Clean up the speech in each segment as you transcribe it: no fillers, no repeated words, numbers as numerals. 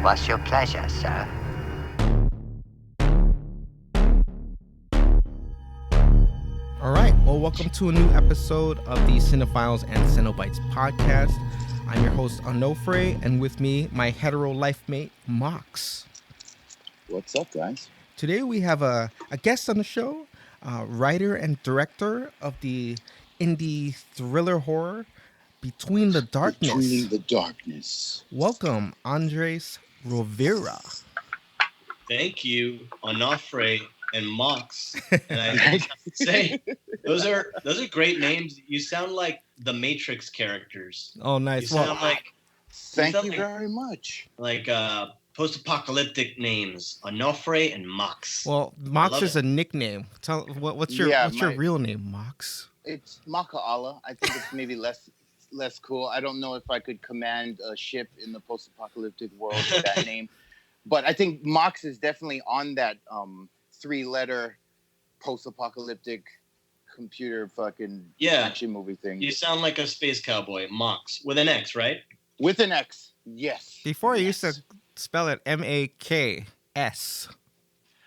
What's your pleasure, sir? All right. Well, welcome to a new episode of the Cinephiles and Cenobites podcast. I'm your host, Onofre, and with me, my hetero life mate, Mox. What's up, guys? Today we have a guest on the show, writer and director of the indie thriller horror Between the Darkness. Between the Darkness. Welcome, Andres Rovira. Thank you, Onofre and Mox. And I have to say, those are great names. You sound like the Matrix characters. Oh, nice. You sound like Thank you very much. Like post-apocalyptic names, Onofre and Mox. Well, Mox is a nickname. Tell what's your real name, Mox? It's Makaala. I think it's maybe less cool. I don't know if I could command a ship in the post-apocalyptic world with that name, but I think Mox is definitely on that 3-letter post-apocalyptic computer fucking action movie thing. You sound like a space cowboy, Mox, with an X, right? With an X, yes. Before I used to spell it M-A-K-S.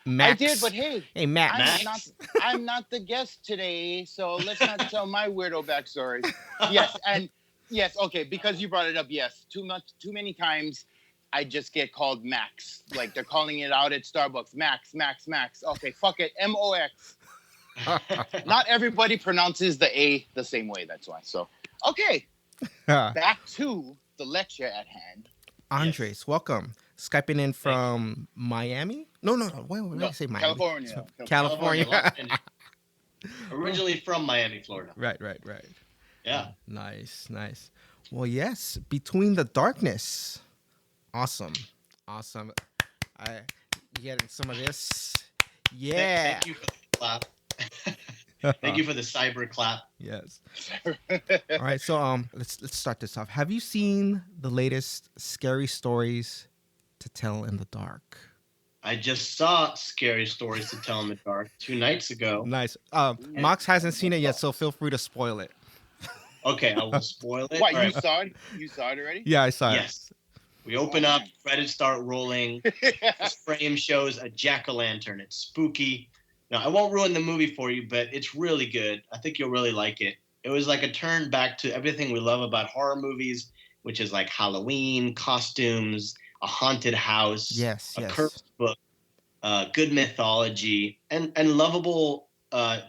Max. I did, but hey, Max. I'm not the guest today, so let's not tell my weirdo backstory. Yes, okay, because you brought it up. Yes, too many times. I just get called Max. Like they're calling it out at Starbucks. Max. Okay, fuck it. M-O-X. Not everybody pronounces the A the same way. That's why. So, okay. Back to the lecture at hand. Andres, welcome. Skyping in from Miami? No. Why did I say Miami? California. Originally from Miami, Florida. Right. Yeah. Nice. Well, yes. Between the Darkness. Awesome. I getting some of this. Yeah. Thank you for the clap. Thank you for the cyber clap. Yes. All right. So let's start this off. Have you seen the latest Scary Stories to Tell in the Dark? I just saw Scary Stories to Tell in the Dark 2 nights ago. Nice. Mox hasn't seen it yet, so feel free to spoil it. Okay, I will spoil it. What, you saw it? You saw it already? Yeah, I saw it. Yes. We open up, credits start rolling. This frame shows a jack-o'-lantern. It's spooky. Now, I won't ruin the movie for you, but it's really good. I think you'll really like it. It was like a turn back to everything we love about horror movies, which is like Halloween, costumes, a haunted house, a cursed book, good mythology, and lovable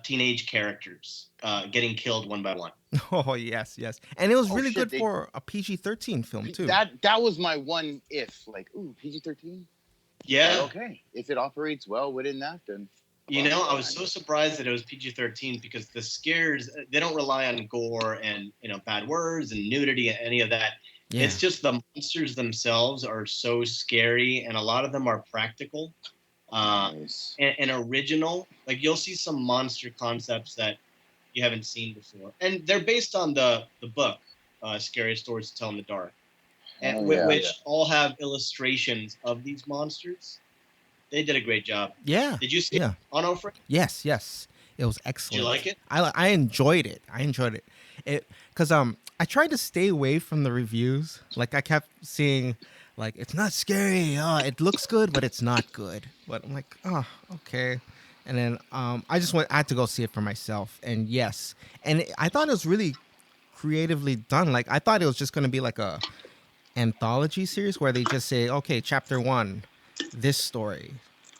teenage characters getting killed one by one. Oh, yes. And it was really good for a PG-13 film, too. That was my one if. Like, ooh, PG-13? Yeah. Okay. If it operates well within that, then... I was so surprised that it was PG-13 because the scares, they don't rely on gore and, bad words and nudity and any of that. Yeah. It's just the monsters themselves are so scary, and a lot of them are practical nice. and original. Like, you'll see some monster concepts that you haven't seen before. And they're based on the book, Scary Stories to Tell in the Dark, which all have illustrations of these monsters. They did a great job. Yeah. Did you see it on Ofra? Yes. It was excellent. Did you like it? I enjoyed it. Because I tried to stay away from the reviews. Like, I kept seeing, like, it's not scary. Oh, it looks good, but it's not good. But I'm like, oh, okay. And then I had to go see it for myself. And yes. And I thought it was really creatively done. Like, I thought it was just going to be like a anthology series where they just say, okay, chapter 1, this story,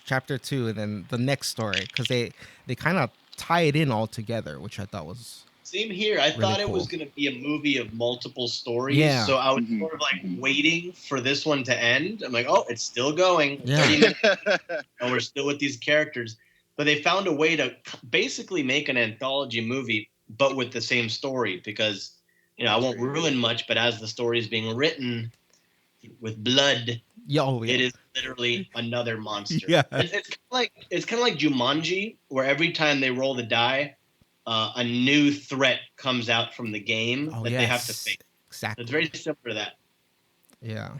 chapter 2, and then the next story. Because they kind of tie it in all together, which I thought was... Same here. I thought it was going to be a movie of multiple stories. Yeah. So I was sort of like waiting for this one to end. I'm like, oh, it's still going. Yeah. 30 minutes, and we're still with these characters. But they found a way to basically make an anthology movie, but with the same story. Because, I won't ruin much, but as the story is being written with blood, it is literally another monster. Yeah. It's kind of like Jumanji, where every time they roll the die, a new threat comes out from the game that they have to face. Exactly. It's very similar to that. Yeah.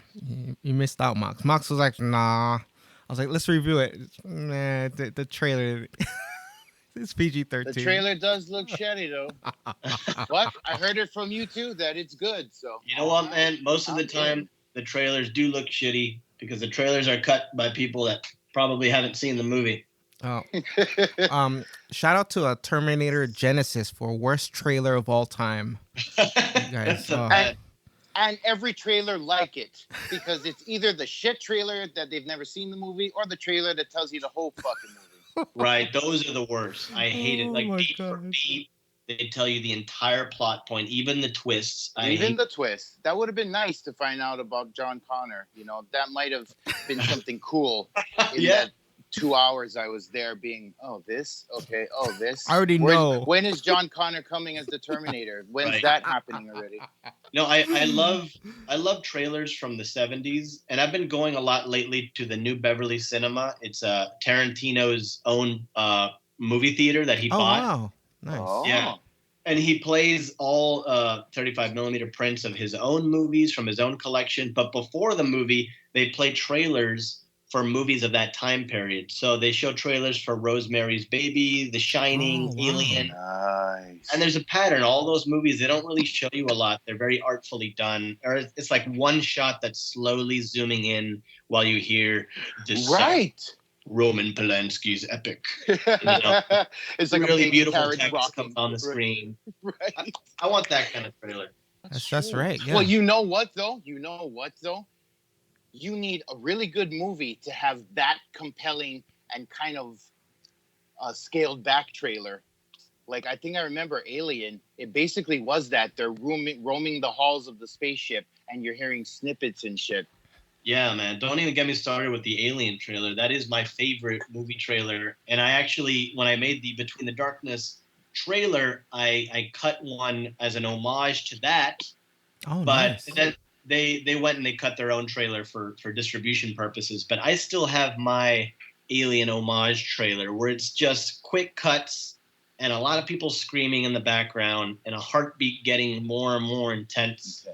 You missed out, Mox. Mox was like, nah. I was like, let's review it. Nah, the trailer. It's PG-13. The trailer does look shitty, though. What? I heard it from you, too, that it's good. So you know what, man? Most of the time, the trailers do look shitty. because the trailers are cut by people that probably haven't seen the movie. Oh, shout out to Terminator Genesis for worst trailer of all time. You guys, That's a bad. And every trailer like it, because it's either the shit trailer that they've never seen the movie or the trailer that tells you the whole fucking movie. Right, those are the worst. I hate it. Oh Like my beat for God. beat, they tell you the entire plot point, even the twists. I Even hate. the twist. That would have been nice to find out about John Connor. You know, that might have been something cool in Yeah. that 2 hours I was there being, oh, this? Okay. Oh, this? I already know. When is John Connor coming as the Terminator? When's Right. that happening already? No, I love trailers from the 70s, and I've been going a lot lately to the New Beverly Cinema. It's Tarantino's own movie theater that he Oh bought. wow, nice. Oh. Yeah. And he plays all 35 millimeter prints of his own movies from his own collection. But before the movie, they play trailers for movies of that time period. So they show trailers for Rosemary's Baby, The Shining, Oh, wow. Alien. Nice. And there's a pattern. All those movies, they don't really show you a lot. They're very artfully done. Or it's like one shot that's slowly zooming in while you hear this right. Roman Polanski's epic. It's like really a beautiful carrot text rocking. comes on the screen. Right. I want that kind of trailer. That's right. Yeah. Well, you know what though? You need a really good movie to have that compelling and kind of scaled back trailer. Like I think I remember Alien. It basically was that they're roaming the halls of the spaceship, and you're hearing snippets and shit. Yeah, man. Don't even get me started with the Alien trailer. That is my favorite movie trailer. And I actually, when I made the Between the Darkness trailer, I cut one as an homage to that. Oh, but nice. then they went and they cut their own trailer for distribution purposes. But I still have my Alien homage trailer where it's just quick cuts and a lot of people screaming in the background and a heartbeat getting more and more intense.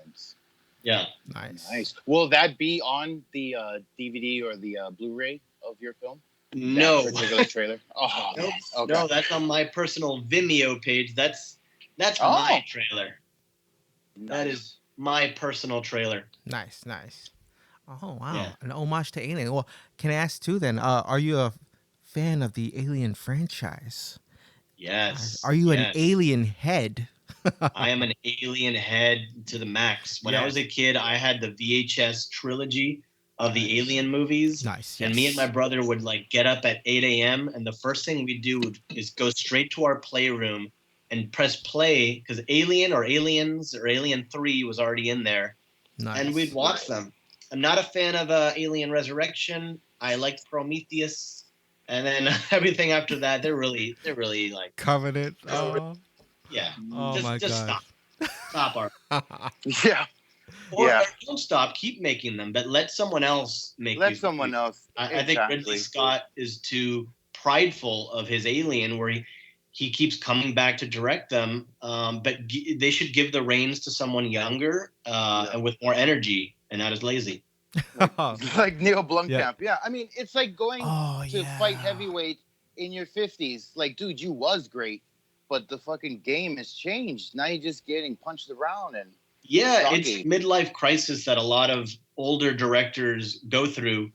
Yeah. Nice. Will that be on the DVD or the Blu-ray of your film? No. That particular trailer? Oh, Nope. okay. No, that's on my personal Vimeo page. That's my trailer. Nice. That is my personal trailer. Nice. Oh wow, Yeah. an homage to Alien. Well, can I ask too? Then, are you a fan of the Alien franchise? Yes. Are you an yes. Alien head? I am an Alien head to the max. When I was a kid, I had the VHS trilogy of the Alien movies. Nice. And me and my brother would like get up at 8 a.m. and the first thing we'd do is go straight to our playroom and press play because Alien or Aliens or Alien 3 was already in there. Nice. And we'd watch them. I'm not a fan of Alien Resurrection. I liked Prometheus. And then everything after that, they're really like Covenant. Oh, yeah. oh my just god. Stop our Yeah. or Yeah. don't stop, keep making them, but let someone else make Let these someone movies. else. I think Ridley Scott is too prideful of his Alien where he keeps coming back to direct them, but they should give the reins to someone younger and with more energy and not as lazy. Like Neil Blomkamp. Yeah. I mean, it's like going to yeah. fight heavyweight in your 50s. Like, dude, you was great, but the fucking game has changed. Now you're just getting punched around and yeah, soggy. it's midlife crisis that a lot of older directors go through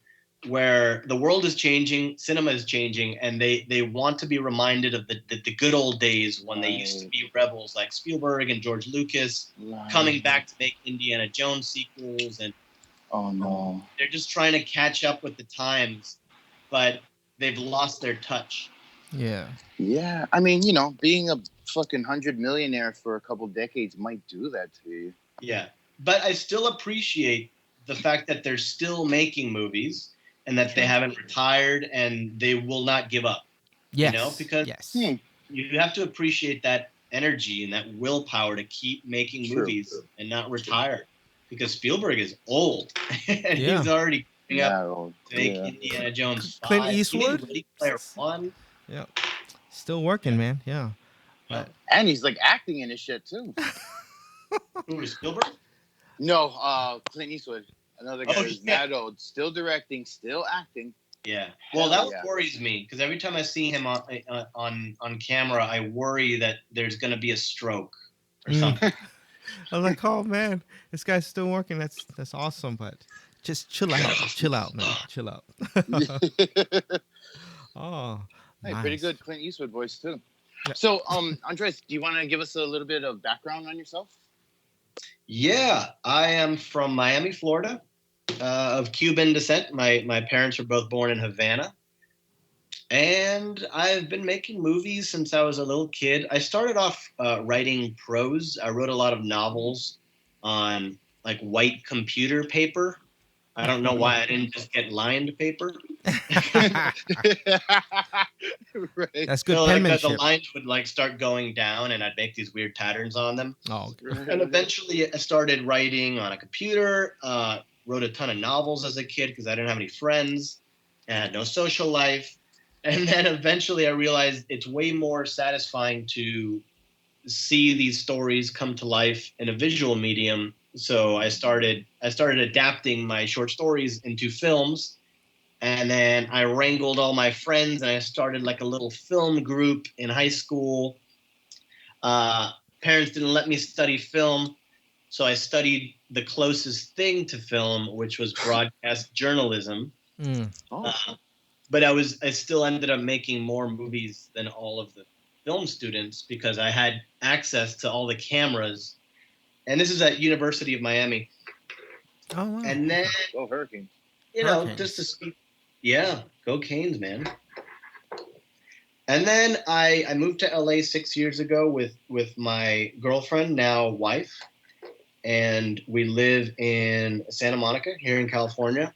where the world is changing, cinema is changing, and they want to be reminded of the good old days when they used to be rebels like Spielberg and George Lucas coming back to make Indiana Jones sequels. And oh no, they're just trying to catch up with the times, but they've lost their touch. Yeah. Yeah, I mean, you know, being a fucking 100 millionaire for a couple decades might do that to you. Yeah, but I still appreciate the fact that they're still making movies and that they haven't retired and they will not give up. Yes. You know, because you have to appreciate that energy and that willpower to keep making movies and not retire. Because Spielberg is old and he's already coming up to make Indiana Jones 5. Clint Eastwood? Ready Player One. Yeah. Still working, man. Yeah. But and he's like acting in his shit too. Who is Spielberg? No, Clint Eastwood. Another guy who's mad old, still directing, still acting. Yeah. Well, that worries me because every time I see him on camera, I worry that there's going to be a stroke or something. I was like, oh man, this guy's still working. That's awesome. But Just chill out, man, chill out. Oh, Hey, pretty nice. good Clint Eastwood voice too. Yeah. So, Andres, do you want to give us a little bit of background on yourself? Yeah, I am from Miami, Florida, of Cuban descent. My parents were both born in Havana. And I've been making movies since I was a little kid. I started off writing prose. I wrote a lot of novels on like white computer paper. I don't know why I didn't just get lined paper. Right. That's good So like the penmanship. lines would like start going down, and I'd make these weird patterns on them. Oh, And eventually, I started writing on a computer. Wrote a ton of novels as a kid because I didn't have any friends and had no social life. And then eventually, I realized it's way more satisfying to see these stories come to life in a visual medium. So I started adapting my short stories into films, and then I wrangled all my friends and I started like a little film group in high school. Uh, Parents didn't let me study film, so I studied the closest thing to film, which was broadcast journalism. mm. Oh, Uh, but I still ended up making more movies than all of the film students because I had access to all the cameras. And this is at University of Miami. Oh wow. And then, go Hurricane. just to Hurricanes. speak, yeah, go Canes, man. And then I moved to LA 6 years ago with my girlfriend, now wife, and we live in Santa Monica here in California.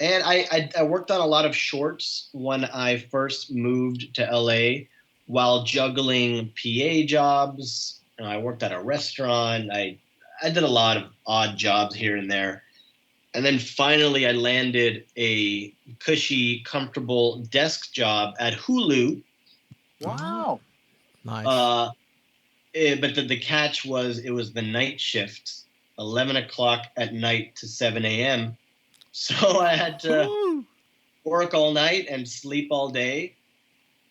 And I worked on a lot of shorts when I first moved to LA while juggling PA jobs. I worked at a restaurant. I did a lot of odd jobs here and there. And then finally I landed a cushy, comfortable desk job at Hulu. Wow. Nice. But the catch was it was the night shift, 11 o'clock at night to 7 a.m. So I had to Woo. work all night and sleep all day.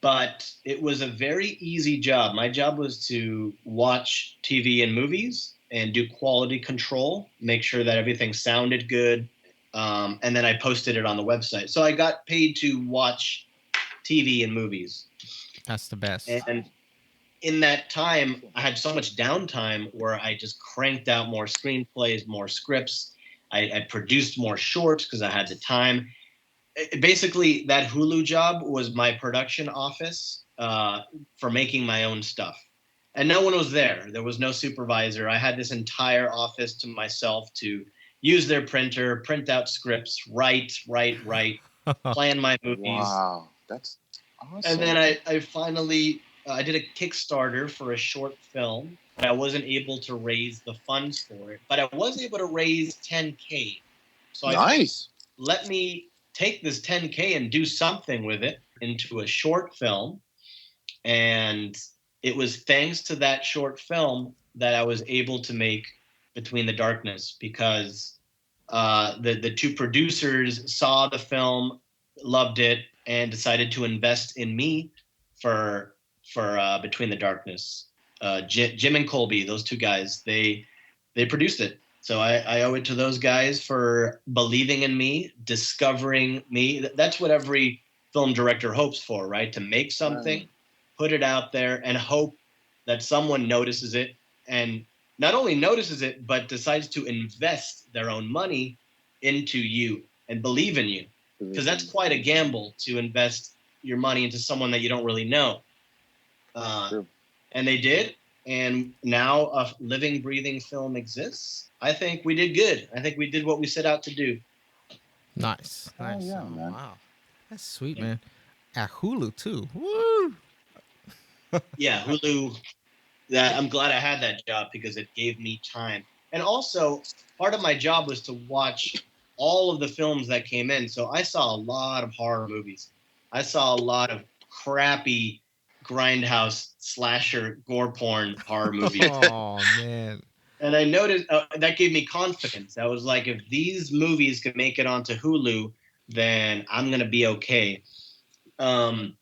But it was a very easy job. My job was to watch TV and movies and do quality control, make sure that everything sounded good. And then I posted it on the website. So I got paid to watch TV and movies. That's the best. And in that time, I had so much downtime where I just cranked out more screenplays, more scripts. I produced more shorts because I had the time. Basically, that Hulu job was my production office for making my own stuff. And no one was there. There was no supervisor. I had this entire office to myself to use their printer, print out scripts, write, plan my movies. Wow, that's awesome. And then I finally I did a Kickstarter for a short film, but I wasn't able to raise the funds for it. But I was able to raise 10K. So nice. Let me take this 10K and do something with it into a short film. And it was thanks to that short film that I was able to make Between the Darkness, because the two producers saw the film, loved it, and decided to invest in me for Between the Darkness. Jim and Colby, those two guys, they produced it. So I owe it to those guys for believing in me, discovering me. That's what every film director hopes for, right? To make something, put it out there, and hope that someone notices it, and not only notices it, but decides to invest their own money into you and believe in you. Because that's quite a gamble to invest your money into someone that you don't really know. And they did. And now a living, breathing film exists. I think we did good. I think we did what we set out to do. Nice. Oh, yeah, man. Wow. That's sweet, man. At Hulu, too. Woo! Yeah, Hulu. I'm glad I had that job because it gave me time. And also, part of my job was to watch all of the films that came in. So I saw a lot of horror movies. I saw a lot of crappy grindhouse slasher gore porn horror movies. Oh, man. And I noticed that gave me confidence. I was like, if these movies could make it onto Hulu, then I'm going to be okay. And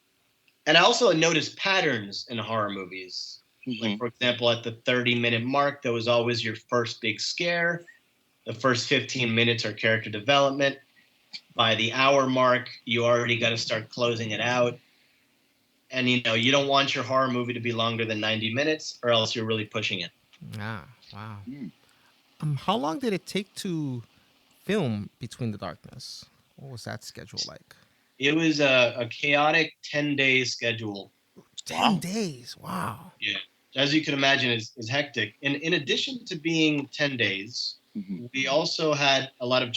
I also noticed patterns in horror movies. Like, for example, at the 30-minute mark, there was always your first big scare. The first 15 minutes are character development. By the hour mark, you already got to start closing it out. And you don't want your horror movie to be longer than 90 minutes, or else you're really pushing it. Ah, wow. Hmm. How long did it take to film Between the Darkness? What was that schedule like? It was a chaotic 10-day schedule. 10 days. Wow. Yeah, as you can imagine, is hectic. And in addition to being 10 days, we also had a lot of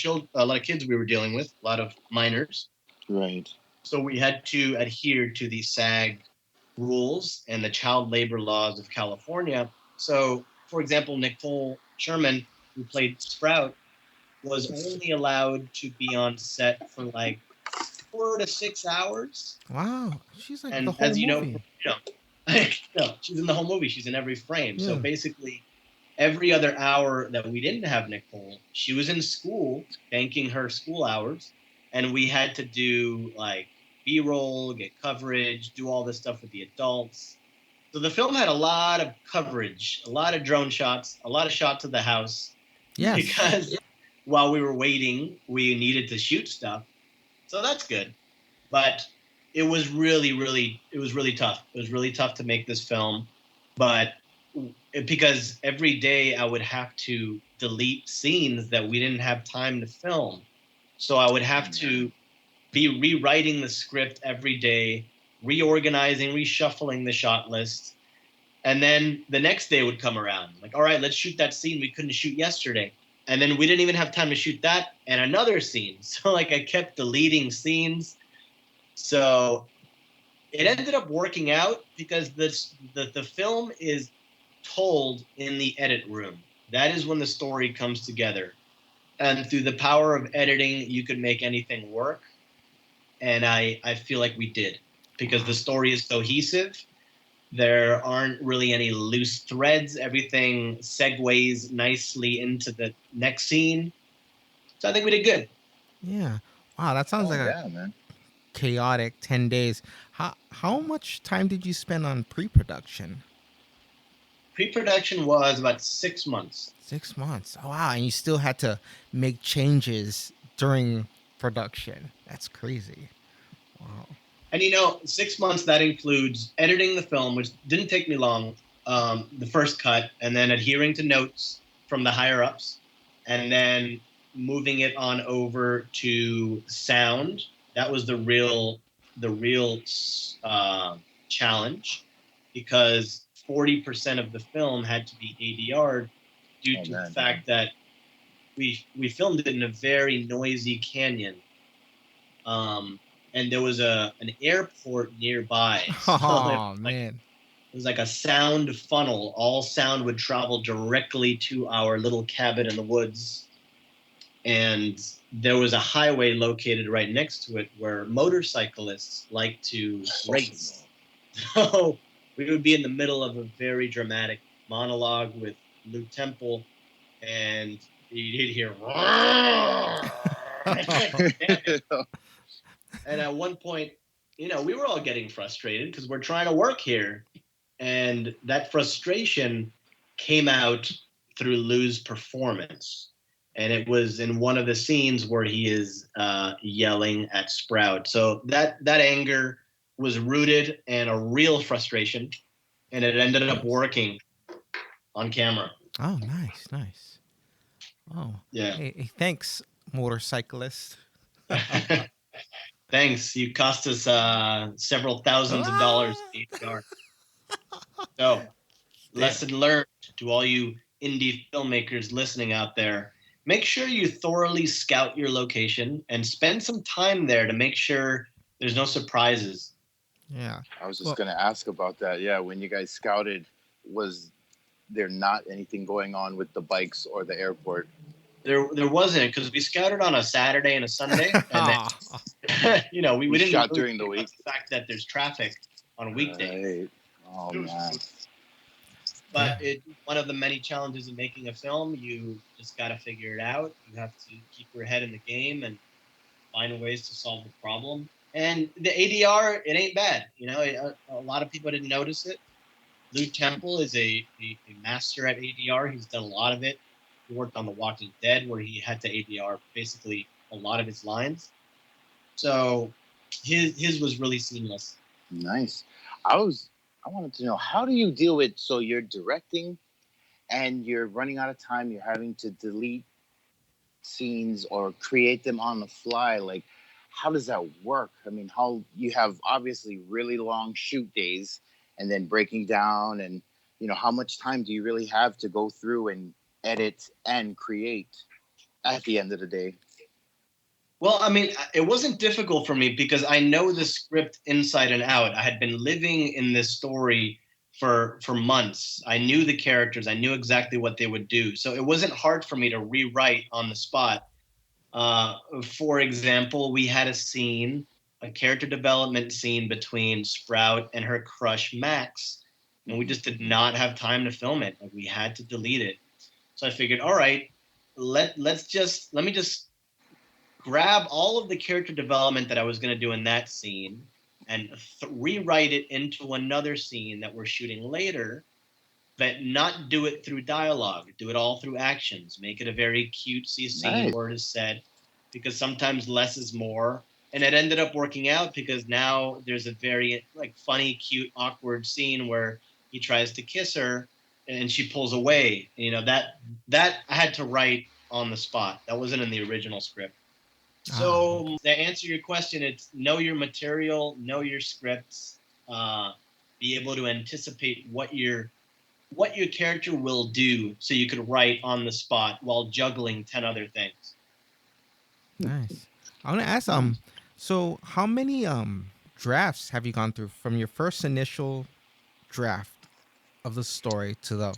kids we were dealing with, a lot of minors. Right. So we had to adhere to the SAG rules and the child labor laws of California. So, for example, Nicole Sherman, who played Sprout, was only allowed to be on set for like 4 to 6 hours. Wow. She's like the And whole as you know, movie. she's in the whole movie. She's in every frame. Yeah. So basically, every other hour that we didn't have Nicole, she was in school, banking her school hours, and we had to do like B-roll, get coverage, do all this stuff with the adults. So the film had a lot of coverage, a lot of drone shots, a lot of shots of the house. Yes. Because while we were waiting, we needed to shoot stuff. So that's good. But it was really tough. It was really tough to make this film. But because every day I would have to delete scenes that we didn't have time to film. So I would have to be rewriting the script every day, reorganizing, reshuffling the shot list. And then the next day would come around. Like, all right, let's shoot that scene we couldn't shoot yesterday. And then we didn't even have time to shoot that and another scene. So like I kept deleting scenes. So it ended up working out because the film is told in the edit room. That is when the story comes together. And through the power of editing, you could make anything work. And I feel like we did, because the story is cohesive. There aren't really any loose threads. Everything segues nicely into the next scene. So I think we did good. Yeah. Wow, that sounds like a man. chaotic 10 days. How much time did you spend on pre-production? Pre-production was about 6 months. 6 months. Oh, wow. And you still had to make changes during production. That's crazy. Wow. And 6 months, that includes editing the film, which didn't take me long, the first cut, and then adhering to notes from the higher ups, and then moving it on over to sound. That was the real challenge, because 40% of the film had to be ADR'd due to the fact that we filmed it in a very noisy canyon. And there was an airport nearby. Oh, man. It was like a sound funnel. All sound would travel directly to our little cabin in the woods. And there was a highway located right next to it where motorcyclists like to race. So we would be in the middle of a very dramatic monologue with Luke Temple, and you'd hear and at one point, we were all getting frustrated because we're trying to work here. And that frustration came out through Lou's performance. And it was in one of the scenes where he is yelling at Sprout. So that anger was rooted in a real frustration, and it ended up working on camera. Oh, nice. Oh. Yeah. Hey, thanks, motorcyclist. Thanks. You cost us several thousands of dollars in ADR. So, lesson learned to all you indie filmmakers listening out there. Make sure you thoroughly scout your location and spend some time there to make sure there's no surprises. Yeah. I was just going to ask about that. Yeah, when you guys scouted, was there not anything going on with the bikes or the airport? There wasn't, because we scouted on a Saturday and a Sunday, and then, we didn't shot during the week. The fact that there's traffic on weekdays. Right. Oh man. But one of the many challenges of making a film, you just got to figure it out. You have to keep your head in the game and find ways to solve the problem. And the ADR, it ain't bad. A lot of people didn't notice it. Lou Temple is a master at ADR. He's done a lot of it. He worked on The Walking Dead, where he had to ADR basically a lot of his lines. So his was really seamless. Nice. I wanted to know, how do you deal with, so you're directing and you're running out of time, you're having to delete scenes or create them on the fly. Like, how does that work? I mean, how you have obviously really long shoot days and then breaking down, and how much time do you really have to go through and edit and create at the end of the day? Well, I mean, it wasn't difficult for me because I know the script inside and out. I had been living in this story for months. I knew the characters. I knew exactly what they would do. So it wasn't hard for me to rewrite on the spot. For example, we had a character development scene between Sprout and her crush Max, and we just did not have time to film it. Like, we had to delete it. So I figured, all right, let me just grab all of the character development that I was going to do in that scene and rewrite it into another scene that we're shooting later, but not do it through dialogue. Do it all through actions. Make it a very cutesy scene. Nice. Where it is said, because sometimes less is more. And it ended up working out because now there's a very funny, cute, awkward scene where he tries to kiss her and she pulls away. That I had to write on the spot. That wasn't in the original script. So to answer your question, it's know your material, know your scripts, be able to anticipate what your character will do, so you could write on the spot while juggling 10 other things. Nice. I want to ask, so how many drafts have you gone through from your first initial draft of the story to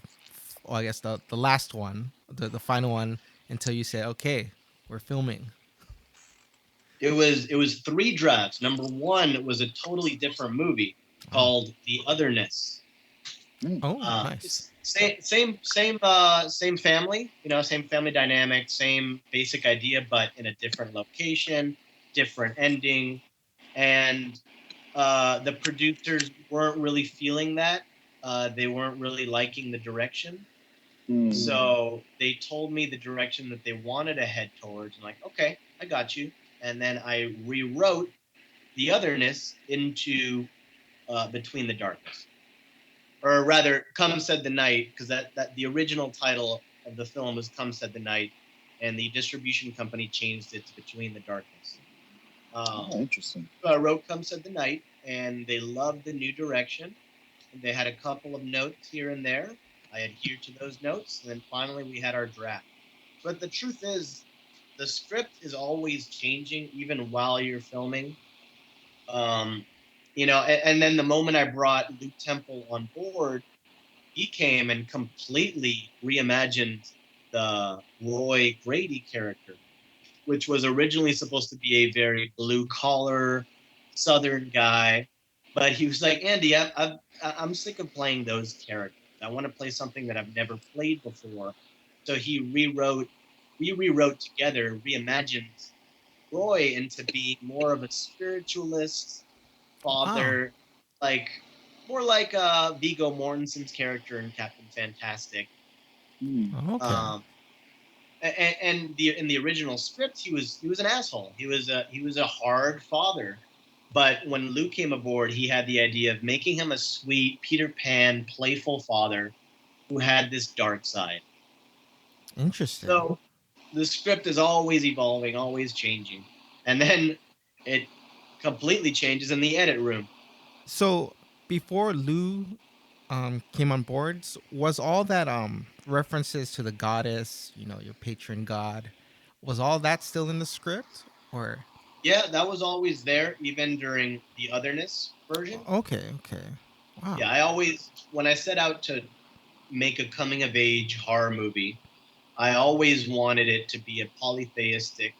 I guess the last one, the final one, until you say, okay, we're filming? It was 3 drafts. Number 1 was a totally different movie called The Otherness. Oh, nice. Same family, same family dynamic, same basic idea, but in a different location, different ending, and the producers weren't really feeling that. They weren't really liking the direction. So they told me the direction that they wanted to head towards. And like, okay, I got you. And then I rewrote The Otherness into Between the Darkness. Or rather, Come Said the Night, because that the original title of the film was Come Said the Night, and the distribution company changed it to Between the Darkness. Interesting. So I wrote Come Said the Night, and they loved the new direction. They had a couple of notes here and there. I adhered to those notes, and then finally we had our draft. But the truth is, the script is always changing, even while you're filming. And then the moment I brought Luke Temple on board, he came and completely reimagined the Roy Grady character, which was originally supposed to be a very blue-collar Southern guy. But he was like, Andy, I'm sick of playing those characters. I want to play something that I've never played before. So we rewrote together, reimagined Roy into being more of a spiritualist father, more like Viggo Mortensen's character in Captain Fantastic. Okay. And in the original script, he was an asshole. He was a hard father. But when Luke came aboard, he had the idea of making him a sweet Peter Pan, playful father who had this dark side. Interesting. So the script is always evolving, always changing, and then it completely changes in the edit room. So before Lou came on boards, was all that references to the goddess, your patron god, was all that still in the script, or? Yeah, that was always there, even during the Otherness version. Okay. Wow. Yeah, I always, when I set out to make a coming of age horror movie, I always wanted it to be a polytheistic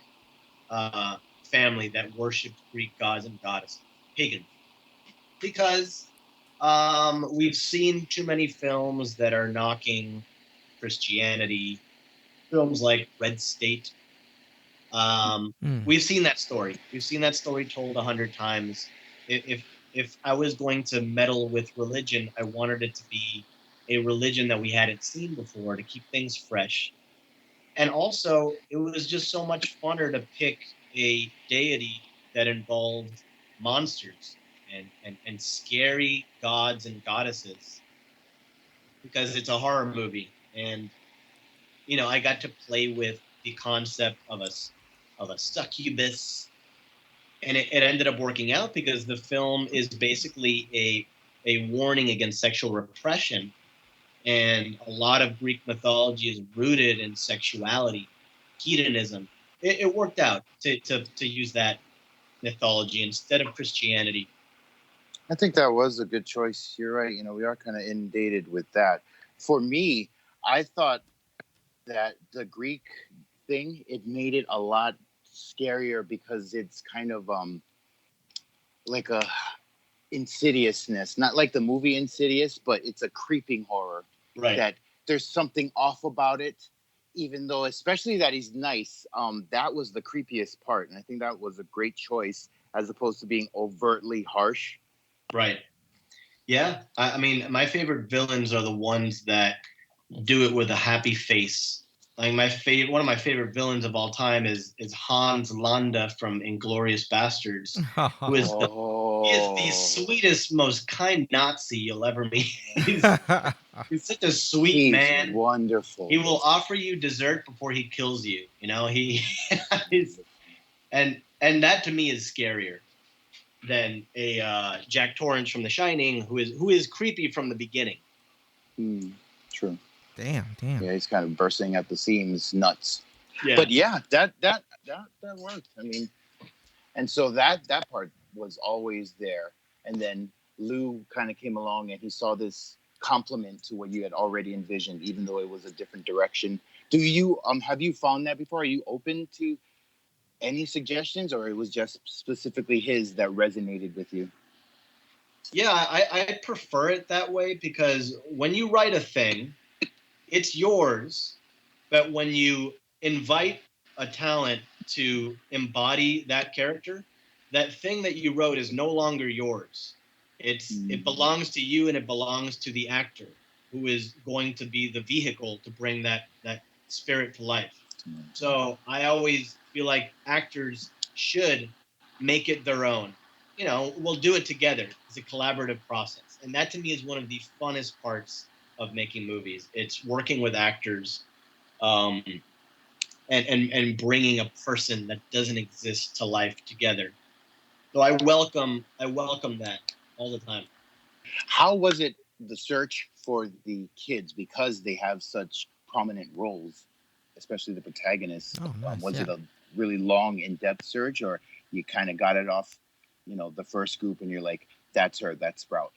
family that worshipped Greek gods and goddesses, pagan, because we've seen too many films that are knocking Christianity, films like Red State. We've seen that story. We've seen that story told 100 times. If I was going to meddle with religion, I wanted it to be a religion that we hadn't seen before to keep things fresh. And also, it was just so much funner to pick a deity that involved monsters and scary gods and goddesses because it's a horror movie. And, I got to play with the concept of a succubus. And it ended up working out because the film is basically a warning against sexual repression. And a lot of Greek mythology is rooted in sexuality, hedonism. It worked out to use that mythology instead of Christianity. I think that was a good choice. You're right. We are kind of inundated with that. For me, I thought that the Greek thing, it made it a lot scarier because it's kind of like a insidiousness, not like the movie Insidious, but it's a creeping horror. Right. That there's something off about it, even though, especially that he's nice. That was the creepiest part, and I think that was a great choice as opposed to being overtly harsh. Right. Yeah. I mean, my favorite villains are the ones that do it with a happy face. Like one of my favorite villains of all time is Hans Landa from Inglourious Bastards, who is he is the sweetest, most kind Nazi you'll ever meet. He's such a sweet man. Wonderful. He will offer you dessert before he kills you. And that to me is scarier than a Jack Torrance from The Shining, who is creepy from the beginning. True. Damn. Yeah, he's kind of bursting at the seams, nuts. Yeah. But yeah, that worked. I mean, and so that part was always there. And then Lou kind of came along and he saw this complement to what you had already envisioned, even though it was a different direction. Do you have you found that before? Are you open to any suggestions, or it was just specifically his that resonated with you? Yeah, I prefer it that way because when you write a thing, it's yours. But when you invite a talent to embody that character, that thing that you wrote is no longer yours. It belongs to you and it belongs to the actor who is going to be the vehicle to bring that spirit to life. So I always feel like actors should make it their own. We'll do it together. It's a collaborative process. And that to me is one of the funnest parts of making movies. It's working with actors and bringing a person that doesn't exist to life together. So I welcome that all the time. How was it, the search for the kids, because they have such prominent roles, especially the protagonists? Oh, nice, Was yeah. it a really long, in-depth search, or you kind of got it off, the first group, and you're like, that's her, that's Sprout?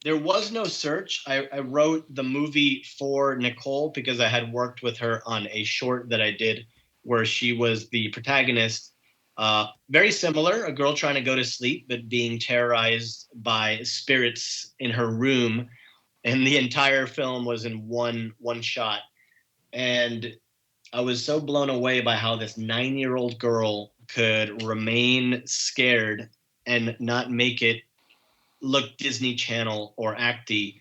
There was no search. I wrote the movie for Nicole because I had worked with her on a short that I did where she was the protagonist. Very similar, a girl trying to go to sleep but being terrorized by spirits in her room, and the entire film was in one shot. And I was so blown away by how this 9-year-old girl could remain scared and not make it look Disney Channel or acty.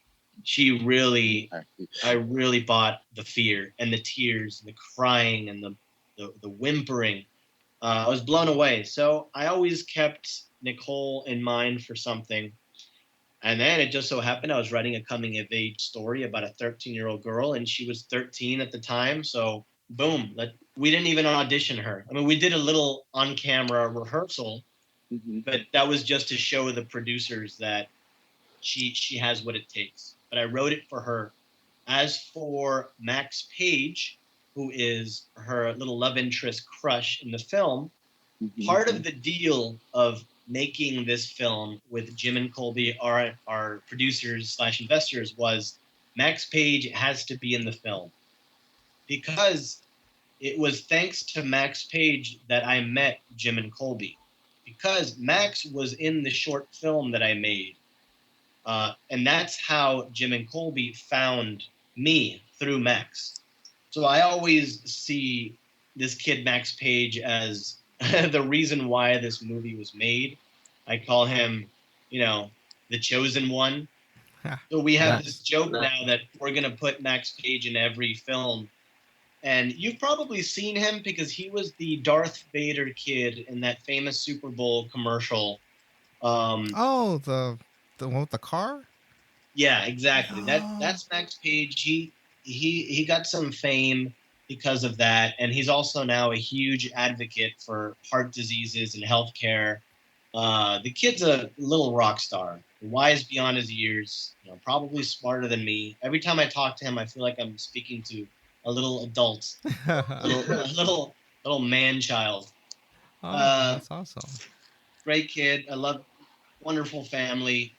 I really bought the fear and the tears and the crying and the whimpering. I was blown away. So I always kept Nicole in mind for something. And then it just so happened I was writing a coming of age story about a 13-year-old girl, and she was 13 at the time. So boom, we didn't even audition her. I mean, we did a little on-camera rehearsal, but that was just to show the producers that she has what it takes. But I wrote it for her. As for Max Page, who is her little love interest crush in the film, part of the deal of making this film with Jim and Colby, our producers / investors, was Max Page has to be in the film. Because it was thanks to Max Page that I met Jim and Colby. Because Max was in the short film that I made. And that's how Jim and Colby found me, through Max. So I always see this kid Max Page as the reason why this movie was made. I call him, the chosen one. So we have this joke now that we're going to put Max Page in every film And you've probably seen him because he was the Darth Vader kid in that famous Super Bowl commercial. Oh, the one with the car. Yeah, exactly. No. That's Max Page. He got some fame because of that, and he's also now a huge advocate for heart diseases and healthcare. The kid's a little rock star, wise beyond his years. You know, probably smarter than me. Every time I talk to him, I feel like I'm speaking to a little adult, a little man child. Oh, Uh, that's awesome. Great kid. I love wonderful family.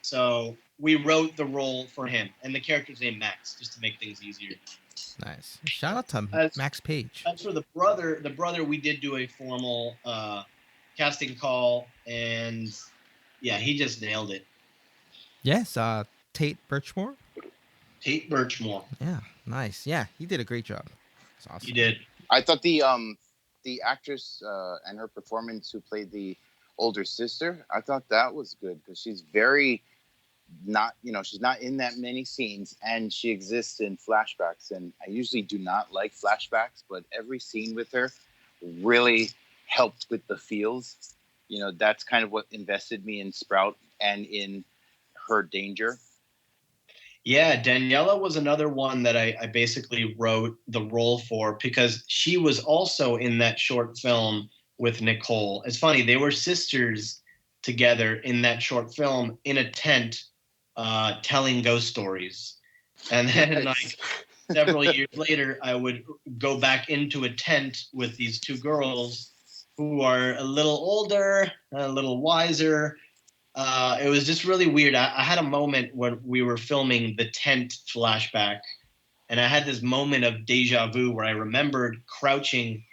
So we wrote the role for him, and the character's named Max, just to make things easier. Nice. Shout out to As Max Page. as for the brother, we did do a formal casting call, and yeah, he just nailed it. Yes, Tate Birchmore. Tate Birchmore. Yeah, nice. Yeah, he did a great job. It's awesome. He did. I thought the actress and her performance who played the older sister, I thought that was good because she's very not, she's not in that many scenes and she exists in flashbacks. And I usually do not like flashbacks, but every scene with her really helped with the feels. That's kind of what invested me in Sprout and in her danger. Yeah, Daniela was another one that I basically wrote the role for because she was also in that short film with Nicole. It's funny, they were sisters together in that short film in a tent telling ghost stories. And then, like, several years later, I would go back into a tent with these two girls who are a little older, a little wiser. It was just really weird. I had a moment when we were filming the tent flashback, and I had this moment of deja vu where I remembered crouching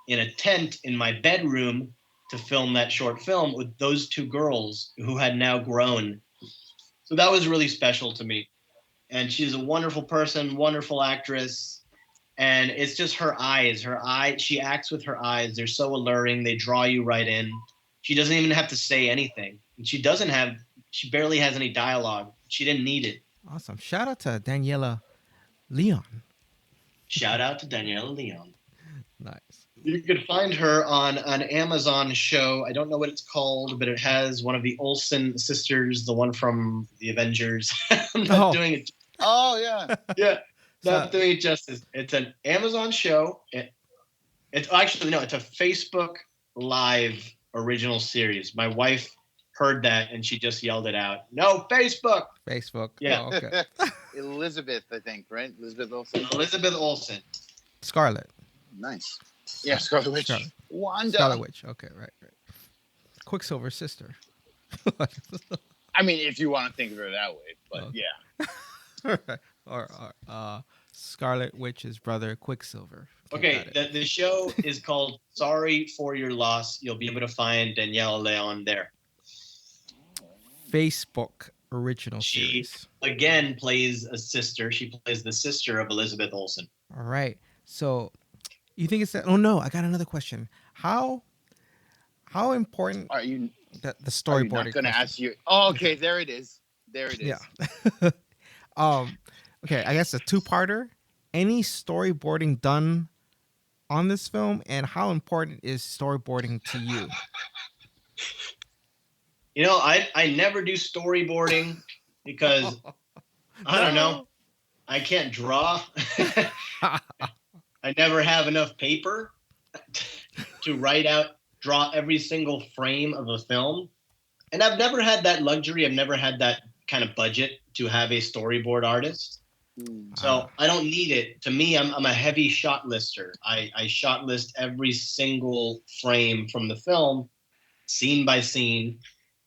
in a tent in my bedroom to film that short film with those two girls who had now grown. So that was really special to me. And she's a wonderful person, wonderful actress. And it's just her eyes. She acts with her eyes. They're so alluring. They draw you right in. She doesn't even have to say anything. And she barely has any dialogue. She didn't need it. Awesome. Shout out to Daniela Leon. Shout out to Daniela Leon. Nice. You could find her on an Amazon show. I don't know what it's called, but it has one of the Olsen sisters, the one from the Avengers. I'm not doing it. Oh, yeah. Yeah, not doing it justice. It's an Amazon show. It's actually, no, it's a Facebook Live original series. My wife heard that and she just yelled it out. No, Facebook. Facebook. Yeah. Oh, okay. Elizabeth, I think, right? Elizabeth Olsen. Elizabeth Olsen. Scarlet. Nice. Yeah, Scarlet Witch. Scarlet. Wanda. Scarlet Witch. Okay, right. Quicksilver's sister. I mean, if you want to think of her that way, but yeah. or Scarlet Witch's brother, Quicksilver. Okay, the show is called Sorry for Your Loss. You'll be able to find Danielle Leon there. Facebook original series. She, again, plays a sister. She plays the sister of Elizabeth Olsen. All right. So, you think it's that? Oh, no. I got another question. How important Are you the storyboarding? I'm not going to ask you. Oh, okay. There it is. Yeah. Okay. I guess a two-parter. Any storyboarding done on this film, and how important is storyboarding to you? I never do storyboarding because I don't know. I can't draw. I never have enough paper to draw every single frame of a film. And I've never had that luxury. I've never had that kind of budget to have a storyboard artist. So I don't need it. To me, I'm a heavy shot lister. I shot list every single frame from the film, scene by scene,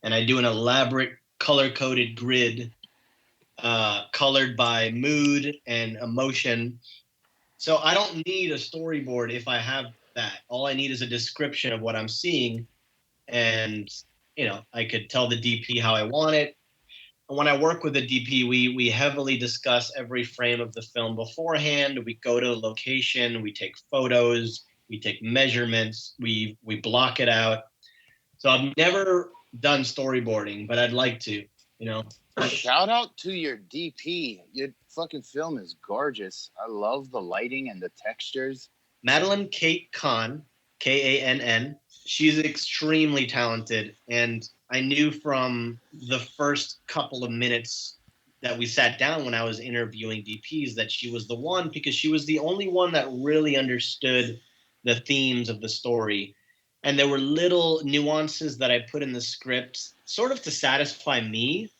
and I do an elaborate color-coded grid, colored by mood and emotion. So I don't need a storyboard if I have that. All I need is a description of what I'm seeing, and I could tell the DP how I want it. And when I work with the DP, we heavily discuss every frame of the film beforehand. We go to the location, we take photos, we take measurements, we block it out. So I've never done storyboarding, but I'd like to. You know. Shout out to your DP. Your fucking film is gorgeous. I love the lighting and the textures. Madeline Kate Kahn, Kann. She's extremely talented, and I knew from the first couple of minutes that we sat down when I was interviewing DPs that she was the one, because she was the only one that really understood the themes of the story. And there were little nuances that I put in the script sort of to satisfy me,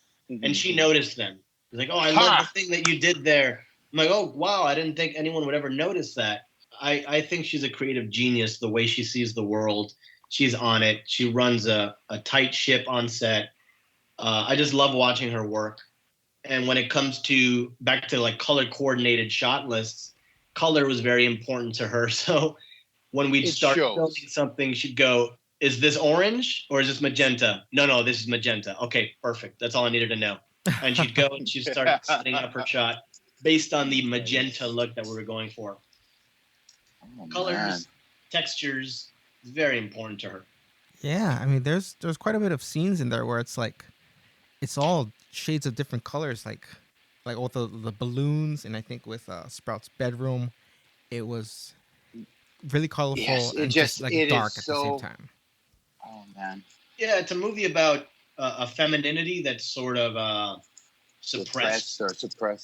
and she noticed them. She's like, "Oh, I love the thing that you did there." I'm like, "Oh, wow, I didn't think anyone would ever notice that." I think she's a creative genius, the way she sees the world. She's on it. She runs a tight ship on set. I just love watching her work. And when it comes to back to like color coordinated shot lists, color was very important to her. So when we'd start filming something, she'd go, "Is this orange or is this magenta?" No, this is magenta. Okay, perfect. That's all I needed to know. And she'd go and she'd start setting up her shot based on the magenta look that we were going for. Colors, textures, very important to her. Yeah, I mean, there's quite a bit of scenes in there where it's like, it's all shades of different colors, like all the balloons, and I think with Sprout's bedroom, it was really colorful and just like dark at the same time. Oh man. Yeah, it's a movie about a femininity that's sort of suppressed.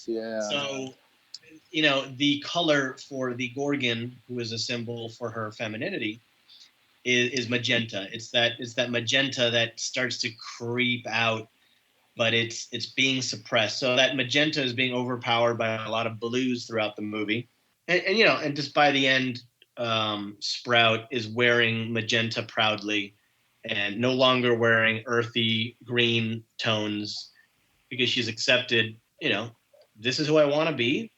Yeah. So, you know, the color for the Gorgon, who is a symbol for her femininity, is magenta. It's that magenta that starts to creep out, but it's being suppressed. So that magenta is being overpowered by a lot of blues throughout the movie, and you know, and just by the end, Sprout is wearing magenta proudly, and no longer wearing earthy green tones, because she's accepted, you know, this is who I want to be,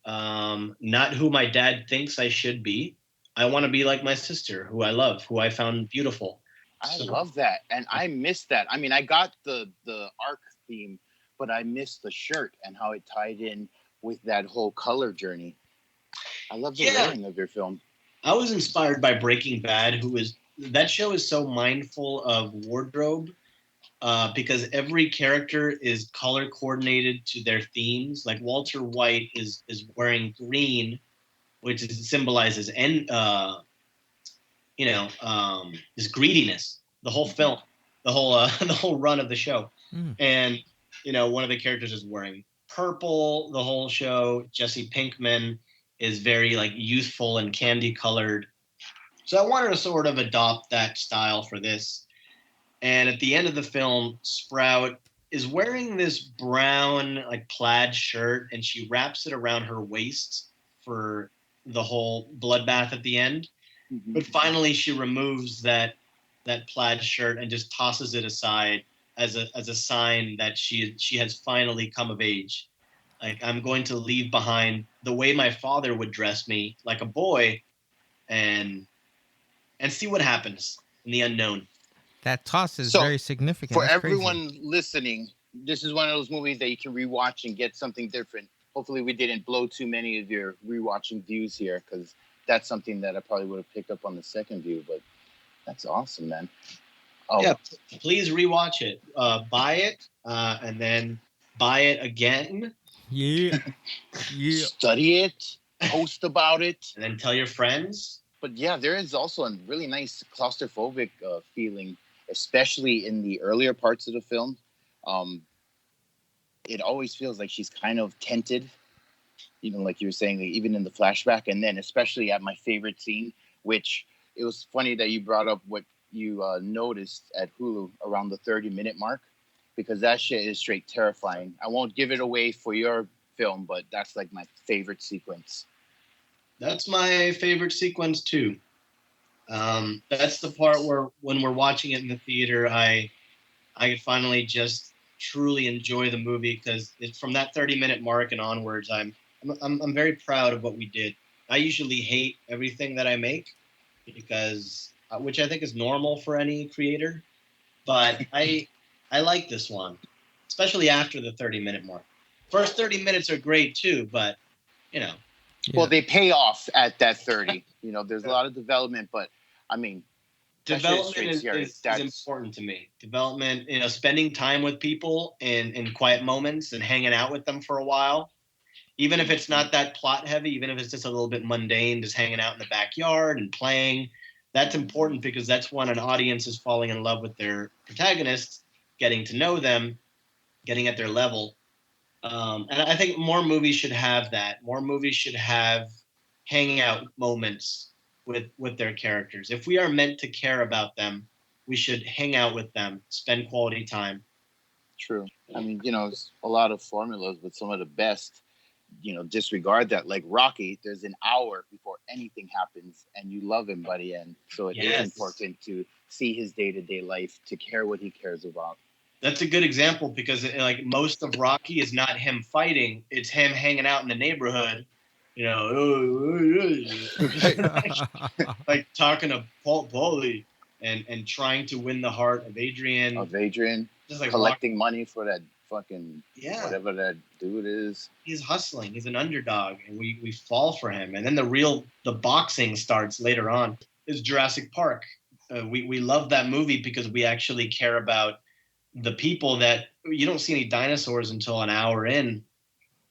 not who my dad thinks I should be. I want to be like my sister, who I love, who I found beautiful. I love that, and I missed that. I mean, I got the arc theme, but I missed the shirt and how it tied in with that whole color journey. I love the layering of your film. I was inspired by Breaking Bad, that show is so mindful of wardrobe, because every character is color coordinated to their themes. Like Walter White is wearing green, which symbolizes this greediness. The whole film, the whole run of the show, and you know, one of the characters is wearing purple the whole show. Jesse Pinkman is very like youthful and candy colored. So I wanted to sort of adopt that style for this. And at the end of the film, Sprout is wearing this brown like plaid shirt, and she wraps it around her waist for the whole bloodbath at the end. But finally she removes that plaid shirt and just tosses it aside as a sign that she has finally come of age. Like, I'm going to leave behind the way my father would dress me, like a boy, and see what happens in the unknown. That toss is very significant. For everyone listening, this is one of those movies that you can rewatch and get something different. Hopefully we didn't blow too many of your rewatching views here, because that's something that I probably would have picked up on the second view, but that's awesome, man. Oh. Yeah, please rewatch it. Buy it, and then buy it again. Yeah. Study it, post about it. And then tell your friends. But yeah, there is also a really nice claustrophobic feeling, especially in the earlier parts of the film. It always feels like she's kind of tented, you know, like you were saying, like, even in the flashback. And then especially at my favorite scene, which it was funny that you brought up what you noticed at Hulu around the 30-minute mark, because that shit is straight terrifying. I won't give it away for your film, but that's like my favorite sequence. That's my favorite sequence too. That's the part where when we're watching it in the theater, I finally just truly enjoy the movie, because from that 30-minute mark and onwards, I'm very proud of what we did. I usually hate everything that I make, because which I think is normal for any creator, but I like this one, especially after the 30-minute mark. First 30 minutes are great too, but you know. Yeah. Well, they pay off at that 30. You know, there's a lot of development, but I mean, That shit is Development straight is, scary. is, is That's important to me. Development, spending time with people in quiet moments and hanging out with them for a while, even if it's not that plot heavy, even if it's just a little bit mundane, just hanging out in the backyard and playing. That's important because that's when an audience is falling in love with their protagonists, getting to know them, getting at their level. And I think more movies should have that. More movies should have hanging out moments with their characters. If we are meant to care about them, we should hang out with them, spend quality time. true. I mean, a lot of formulas, but some of the best, disregard that. Like Rocky, there's an hour before anything happens, and you love him by the end. So it is Yes. important to see his day-to-day life, to care what he cares about. That's a good example because like most of Rocky is not him fighting; it's him hanging out in the neighborhood, like talking to Paulie and trying to win the heart of Adrian. Of Adrian, Just like collecting money for that fucking Yeah. whatever that dude is. He's hustling. He's an underdog, and we fall for him. And then the boxing starts later on. Is Jurassic Park. We love that movie because we actually care about the people that you don't see any dinosaurs until an hour in,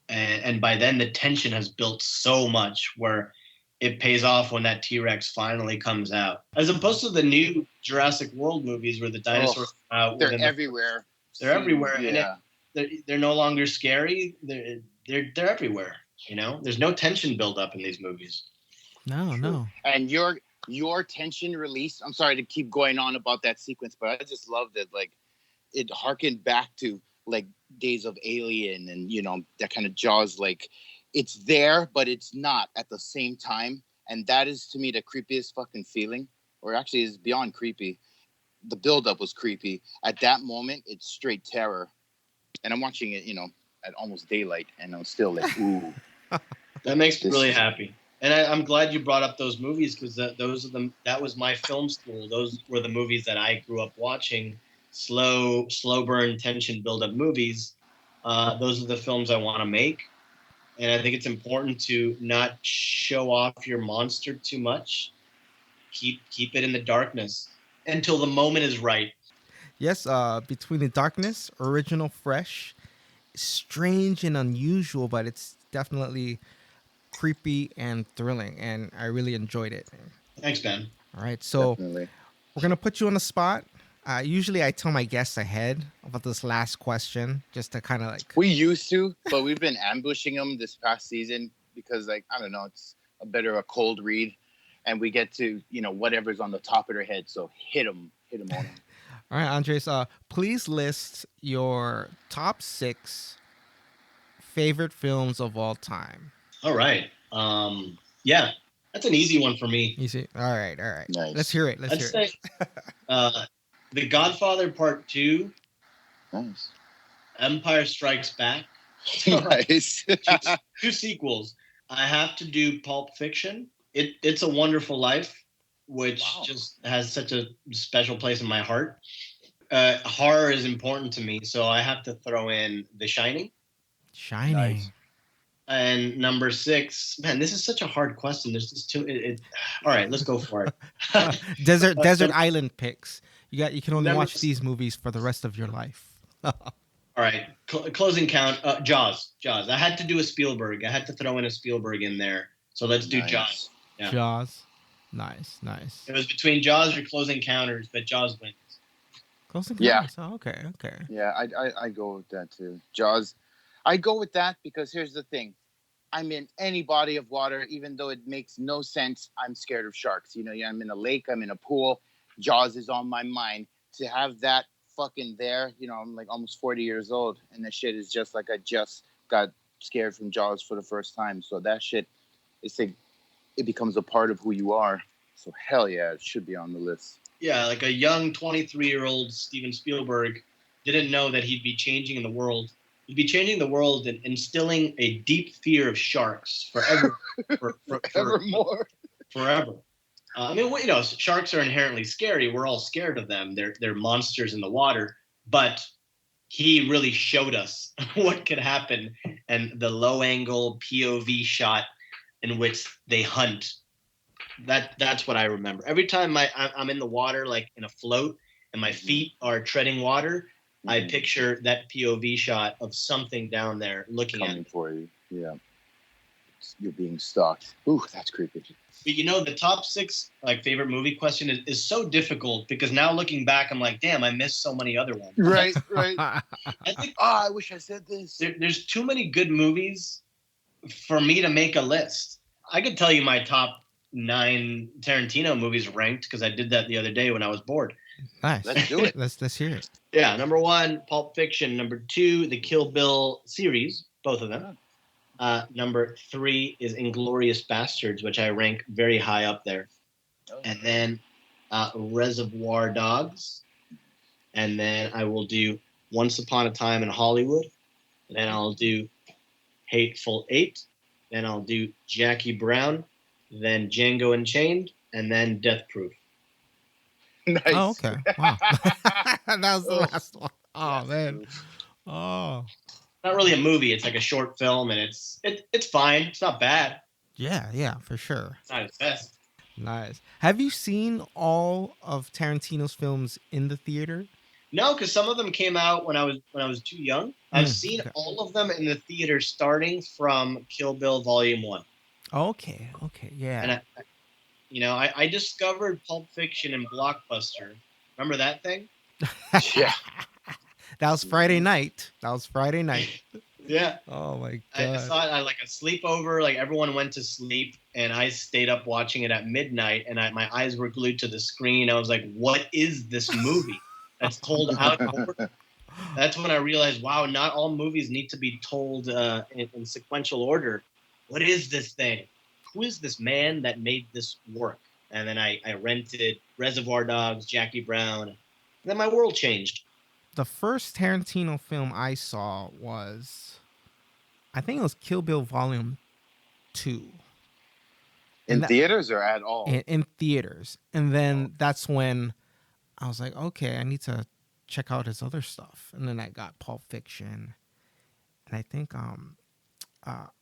and by then the tension has built so much where it pays off when that T-Rex finally comes out, as opposed to the new Jurassic World movies where the dinosaurs come out. They're everywhere. They're everywhere, Yeah. and they're no longer scary. They're everywhere. There's no tension build up in these movies. No. And your tension release. I'm sorry to keep going on about that sequence, but I just loved it. Like it harkened back to like days of Alien and that kind of Jaws. Like it's there, but it's not at the same time. And that is to me the creepiest fucking feeling, or actually is beyond creepy. The buildup was creepy. At that moment, it's straight terror. And I'm watching it, at almost daylight, and I'm still like, ooh. That makes me really happy. And I'm glad you brought up those movies because that was my film school. Those were the movies that I grew up watching. Slow burn, tension build up movies. Those are the films I want to make. And I think it's important to not show off your monster too much. Keep it in the darkness until the moment is right. Yes, Between the Darkness, original, fresh, strange and unusual, but it's definitely creepy and thrilling, and I really enjoyed it. Thanks, Ben. All right, so Definitely. we're gonna put you on the spot. Usually, I tell my guests ahead about this last question, just to kind of like. We used to, but we've been ambushing them this past season because, like, I don't know, it's a cold read, and we get to whatever's on the top of their head. So hit them on them. All right, Andres. Please list your top 6 favorite films of all time. All right. Yeah, that's an easy one for me. Easy. All right. Nice. Let's hear it. I'd say The Godfather Part 2, Nice. Empire Strikes Back. Nice. Two sequels. I have to do Pulp Fiction. It's a Wonderful Life, which just has such a special place in my heart. Horror is important to me, so I have to throw in The Shining. Shining. Nice. And number 6, man, this is such a hard question. There's just too. All right, let's go for it. Desert Island picks. You can only Number watch these movies for the rest of your life. All right, closing count. Jaws. I had to do a Spielberg. I had to throw in a Spielberg in there. So let's do Nice. Jaws. Yeah. Jaws. Nice. It was between Jaws or Close Encounters, but Jaws wins. Close Yeah. Encounters. Oh, okay. Yeah, I go with that too. Jaws. I go with that because here's the thing. I'm in any body of water, even though it makes no sense. I'm scared of sharks. I'm in a lake, I'm in a pool. Jaws is on my mind. To have that fucking there, I'm like almost 40 years old, and that shit is just like I just got scared from Jaws for the first time. So that shit, it's like it becomes a part of who you are. So hell yeah, it should be on the list. Yeah, like a young 23-year-old Steven Spielberg didn't know that he'd be changing the world. He'd be changing the world and instilling a deep fear of sharks forever. Evermore. Forever. I mean, sharks are inherently scary. We're all scared of them. They're monsters in the water. But he really showed us what could happen, and the low-angle POV shot in which they hunt That's what I remember. Every time I'm in the water, like in a float, and my feet are treading water, I picture that POV shot of something down there looking at coming me. for you. Yeah, you're being stalked. Ooh, that's creepy. But the top 6 like favorite movie question is so difficult because now looking back, I'm like, damn, I missed so many other ones. Right, right. I think I wish I said this. there's too many good movies for me to make a list. I could tell you my top 9 Tarantino movies ranked because I did that the other day when I was bored. Nice. Let's do it. Let's hear it. Yeah, number 1, Pulp Fiction. Number 2, the Kill Bill series, both of them. Number 3 is Inglourious Bastards, which I rank very high up there. And then Reservoir Dogs. And then I will do Once Upon a Time in Hollywood. And then I'll do Hateful Eight. Then I'll do Jackie Brown. Then Django Unchained. And then Death Proof. Nice. Oh, okay. Wow. That was the last one. Oh, man. Oh. Not really a movie. It's like a short film, and it's fine. It's not bad. Yeah, for sure. It's not its best. Nice. Have you seen all of Tarantino's films in the theater? No, because some of them came out when I was too young. I've seen all of them in the theater, starting from Kill Bill Volume 1. Okay, yeah. And I discovered Pulp Fiction in Blockbuster. Remember that thing? Yeah. That was Friday night. Yeah. Oh my god. I saw it at like a sleepover. Like everyone went to sleep, and I stayed up watching it at midnight. And my eyes were glued to the screen. I was like, "What is this movie that's told outward?" That's when I realized, wow, not all movies need to be told in sequential order. What is this thing? Who is this man that made this work? And then I rented Reservoir Dogs, Jackie Brown. And then my world changed. The first Tarantino film I saw was, I think it was Kill Bill Volume 2. In theaters or at all? In theaters. And then that's when I was like, okay, I need to check out his other stuff. And then I got Pulp Fiction. And I think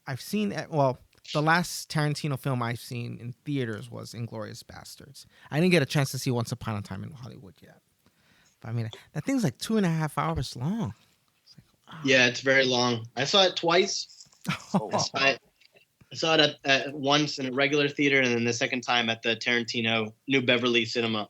I've seen, the last Tarantino film I've seen in theaters was Inglourious Bastards. I didn't get a chance to see Once Upon a Time in Hollywood yet. But I mean, that thing's like 2.5 hours long. It's like, wow. Yeah, it's very long. I saw it twice. Oh, wow. I saw it at once in a regular theater, and then the second time at the Tarantino New Beverly Cinema,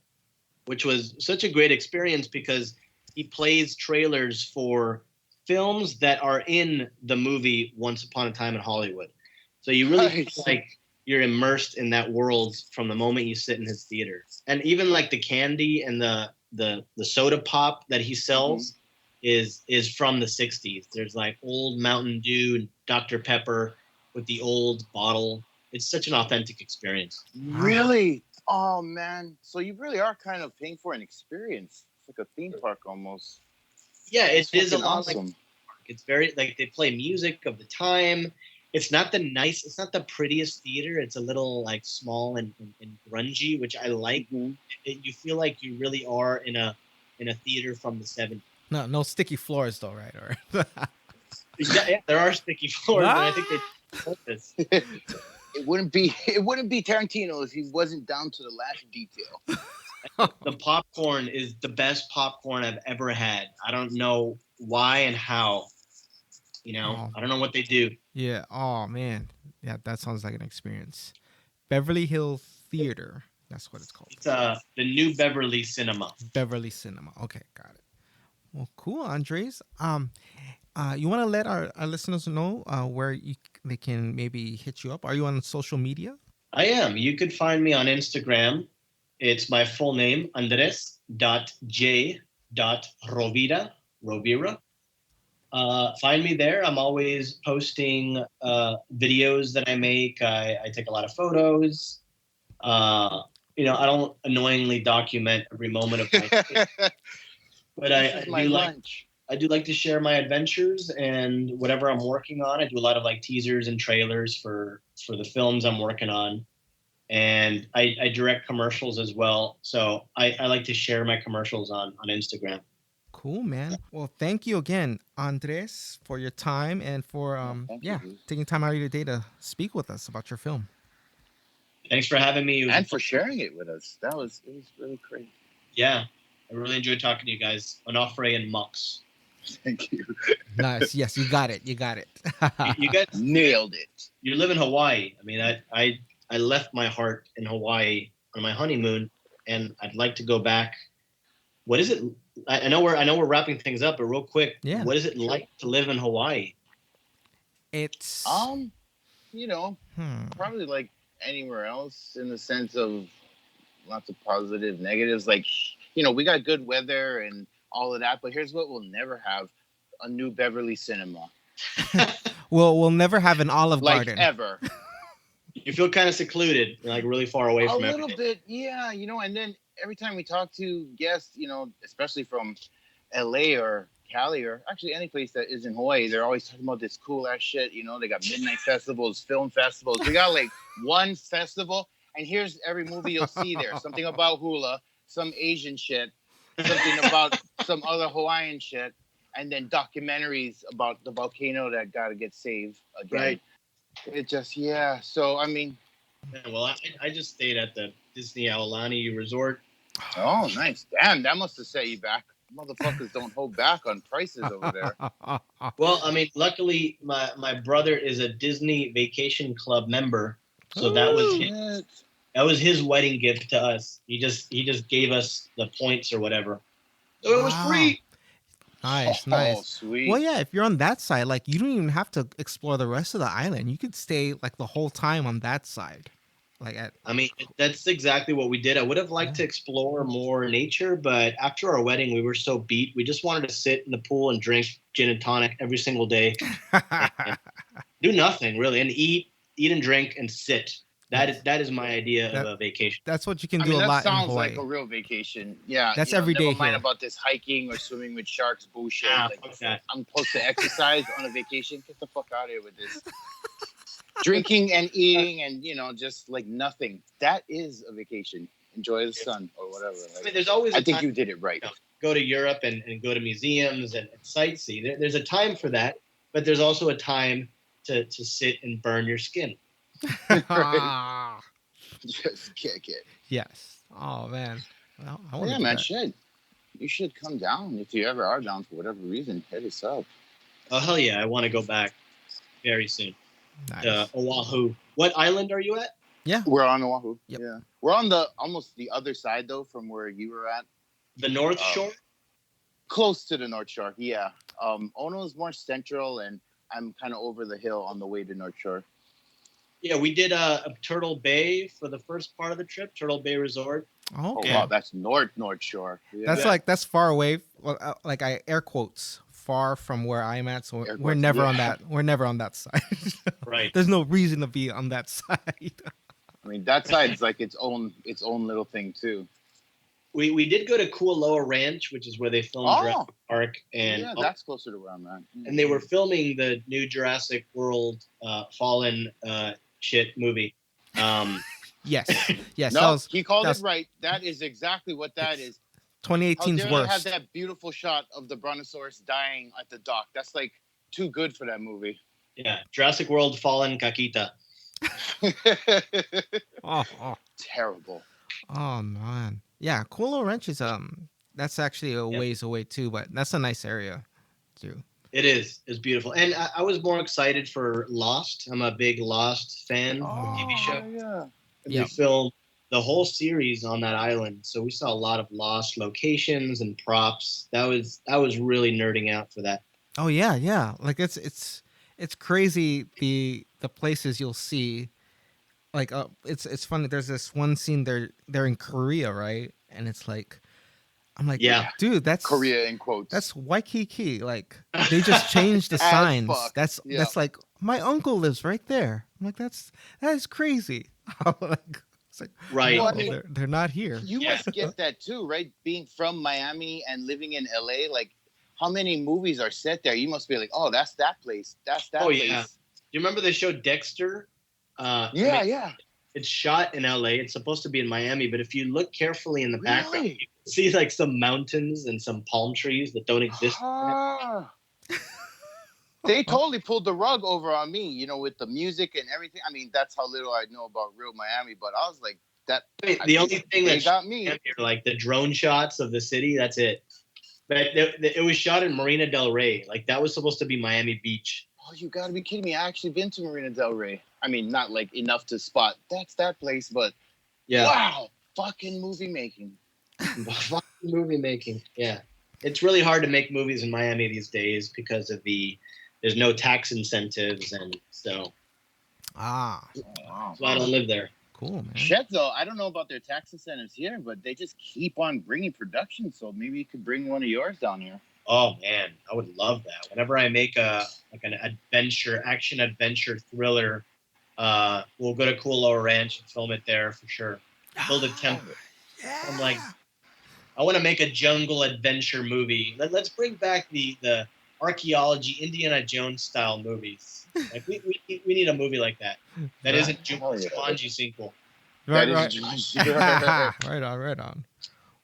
which was such a great experience because he plays trailers for films that are in the movie Once Upon a Time in Hollywood. So you really feel like you're immersed in that world from the moment you sit in his theater. And even like the candy and the soda pop that he sells is from the 60s. There's like old Mountain Dew and Dr. Pepper with the old bottle. It's such an authentic experience. Really? Oh, man. So you really are kind of paying for an experience. It's like a theme park almost. Yeah, it is a lot awesome. like it's very like they play music of the time. It's not the prettiest theater. It's a little like small and grungy, which I like. You feel like you really are in a theater from the 70s. No sticky floors though, right? Or yeah, there are sticky floors, but I think they put this. It wouldn't be Tarantino if he wasn't down to the last detail. The popcorn is the best popcorn I've ever had. I don't know why and how. I don't know what they do. Yeah. Oh man. Yeah, that sounds like an experience. Beverly Hills Theater. That's what it's called. It's the New Beverly Cinema. Beverly Cinema. Okay, got it. Well, cool, Andres. You want to let our listeners know where they can maybe hit you up? Are you on social media? I am. You could find me on Instagram. It's my full name, Rovira. Find me there. I'm always posting videos that I make. I take a lot of photos. I don't annoyingly document every moment of my day, but I do like to share my adventures and whatever I'm working on. I do a lot of like teasers and trailers for the films I'm working on, and I direct commercials as well. So I like to share my commercials on Instagram. Cool, man. Well, thank you again, Andres, for your time and for taking time out of your day to speak with us about your film. Thanks for having me. And for sharing it with us. It was really great. Yeah, I really enjoyed talking to you guys. Onofre and Mux. Thank you. Nice. Yes, you got it. You got it. You guys Nailed it. you live in Hawaii. I mean, I left my heart in Hawaii on my honeymoon, and I'd like to go back. What is it? I know we're wrapping things up, but real quick, Yeah. what is it like to live in Hawaii? It's You know, hmm. probably like anywhere else in the sense of lots of positive, negatives. Like, you know, we got good weather and all of that, but here's what we'll never have: a new Beverly Cinema. We'll never have an Olive Like Garden. ever. You feel kind of secluded, like really far away A from little everything. bit, yeah, you know, and then every time we talk to guests, you know, especially from LA or Cali or actually any place that is in Hawaii, they're always talking about this cool ass shit. You know, they got midnight festivals, film festivals. We got like one festival, and here's every movie you'll see there: something about hula, some Asian shit, something about some other Hawaiian shit, and then documentaries about the volcano that got to get saved again. Right. It just, yeah. So I mean, Yeah, well, I just stayed at the Disney Aulani Resort. oh, nice. Damn, that must have set you back. Motherfuckers don't hold back on prices over there. Well, I mean, luckily my brother is a Disney Vacation Club member, so that was his wedding gift to us. He just gave us the points or whatever. So it was Wow. free. Nice, Oh, nice. sweet. Well, yeah, if you're on that side, like you don't even have to explore the rest of the island. You could stay like the whole time on that side. Like I mean, that's exactly what we did. I would have liked to explore more nature, but after our wedding, we were so beat. We just wanted to sit in the pool and drink gin and tonic every single day, and do nothing really, and eat and drink and sit. That is my idea of a vacation. That's what you can I do mean, a that lot in sounds Hawaii. like a real vacation. Yeah. That's you know, every day never mind here. about this hiking or swimming with sharks bullshit. Ah, Like, fuck that. I'm supposed to exercise on a vacation. Get the fuck out of here with this. Drinking and eating and, you know, just like nothing. That is a vacation. Enjoy the sun or whatever. I mean, there's always. I think you did it right. Go to Europe and go to museums and sightsee. There's a time for that, but there's also a time to sit and burn your skin. Just kick it. Yes. Oh man. Well, I Well, want yeah, to man, you should come down if you ever are down for whatever reason. Hit us up. Oh hell yeah! I want to go back very soon. Nice. Oahu. What island are you at? Yeah. We're on Oahu. Yep. Yeah, we're on the almost the other side though from where you were at. The North Shore. Close to the North Shore. Yeah. Ono is more central, and I'm kind of over the hill on the way to North Shore. Yeah, we did a Turtle Bay for the first part of the trip. Turtle Bay Resort. Oh, Oh wow, that's North Shore. Yeah. that's far away. Well, like I air quotes far from where I'm at, so Air we're quotes, never yeah. on that. We're never on that side. Right. There's no reason to be on that side. I mean, that side's like its own little thing too. We did go to Kualoa Ranch, which is where they filmed Jurassic Park, and yeah, that's closer to where I'm at. and they were filming the new Jurassic World Fallen shit movie. Yes. Yes. No, that was he called that it was right. That is exactly what that is. 2018's How dare they have worst. that beautiful shot of the brontosaurus dying at the dock? That's like too good for that movie. Yeah, Jurassic World Fallen Kakita. Oh, Terrible. oh man. Yeah, Kualo Ranch is that's actually a ways away too, but that's a nice area too. It is. It's beautiful, and I was more excited for Lost. I'm a big Lost fan. TV show. Yeah. And they filmed the whole series on that island, so we saw a lot of Lost locations and props. I was really nerding out for that. Oh yeah, yeah. Like it's crazy the places you'll see. Like it's funny. There's this one scene they're in Korea, right? And it's like, I'm like, Yeah. dude, that's Korea in quotes. That's Waikiki. Like they just changed the As signs. fuck. That's Yeah. that's like my uncle lives right there. I'm like that is crazy. Like, it's like Right. no, Well, I mean, they're not here. You must get that too, right? Being from Miami and living in LA, like how many movies are set there? You must be like, oh, that's that place. That's that place. Yeah. Do you remember the show Dexter? Yeah. It's shot in LA. It's supposed to be in Miami, but if you look carefully in the background, Really? you can see like some mountains and some palm trees that don't exist. Ah. They totally pulled the rug over on me, you know, with the music and everything. I mean, that's how little I know about real Miami, but I was like, The only thing they that got me. are like the drone shots of the city. That's it. But it was shot in Marina Del Rey. Like that was supposed to be Miami Beach. Oh, you gotta be kidding me! I actually been to Marina Del Rey. I mean, not like enough to spot that's that place, but Yeah. wow, fucking movie making. Fucking movie making. Yeah. It's really hard to make movies in Miami these days because of there's no tax incentives, and so Ah, Wow. that's why I don't live there. cool, man. Shit, though, I don't know about their tax incentives here, but they just keep on bringing production. So maybe you could bring one of yours down here. Oh man, I would love that. Whenever I make an action adventure thriller, we'll go to Cool Lower Ranch and film it there for sure. Build a temple. Yeah. I'm like, I want to make a jungle adventure movie. Let's bring back the archaeology Indiana Jones style movies. Like we need a movie like that. That isn't Jumanji sequel. Right, That right. is Right on, right on.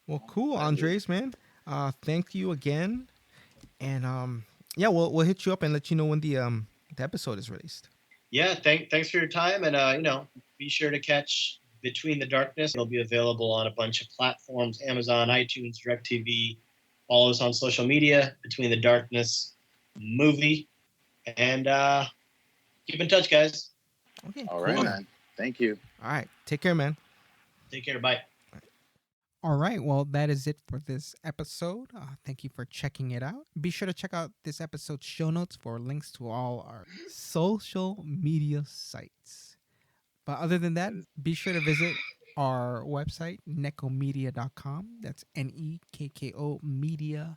Well, cool, Andres, man. Thank you again, and yeah, we'll hit you up and let you know when the episode is released. Yeah, thanks for your time, and be sure to catch Between the Darkness. It'll be available on a bunch of platforms: Amazon, iTunes, DirecTV. Follow us on social media, Between the Darkness movie, and keep in touch, guys. Okay. All right, man. Thank you. All right. Take care, man. Take care. Bye. All right. Well, that is it for this episode. Thank you for checking it out. Be sure to check out this episode's show notes for links to all our social media sites. But other than that, be sure to visit our website, nekkomedia.com. That's NEKKO media.com.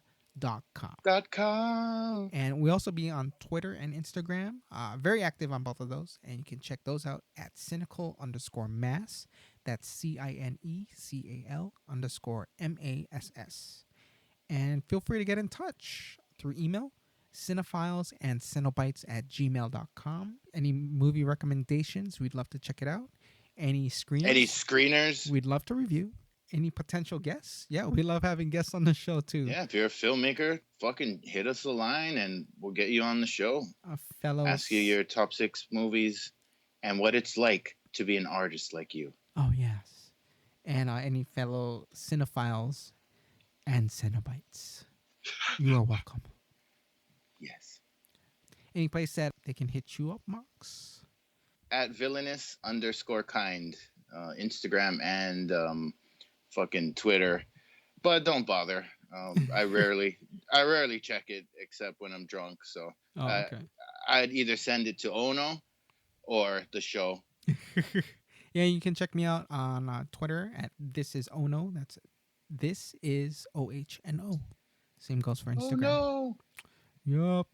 And we also be on Twitter and Instagram. Very active on both of those. And you can check those out at cynical_mass. That's CINECAL_MASS. And feel free to get in touch through email, cinephiles and cenobites@gmail.com. Any movie recommendations, we'd love to check it out. Any screeners, we'd love to review. Any potential guests? Yeah, we love having guests on the show too. Yeah, if you're a filmmaker, fucking hit us a line and we'll get you on the show. Ask you your top 6 movies and what it's like to be an artist like you. Oh, yes. And any fellow cinephiles and cenobites, you are welcome. Yes. Any place that they can hit you up, Marks? At villainous_kind, Instagram and fucking Twitter, but don't bother. I rarely check it except when I'm drunk. So okay. I'd either send it to Ono or the show. Yeah, you can check me out on Twitter at thisisono. That's this is OHNO. Same goes for Instagram. Oh no. Yup.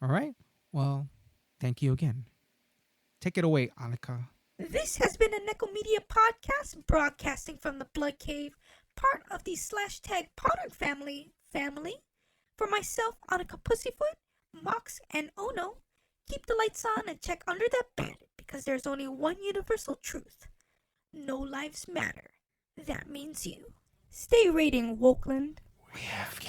All right. Well, thank you again. Take it away, Annika. This has been a Nekko Media podcast broadcasting from the Blood Cave, part of the /Potter family. For myself, Annika Pussyfoot, Mox, and Ono, keep the lights on and check under that bandit because there's only one universal truth. No lives matter. That means you. Stay raiding, Wokeland. We have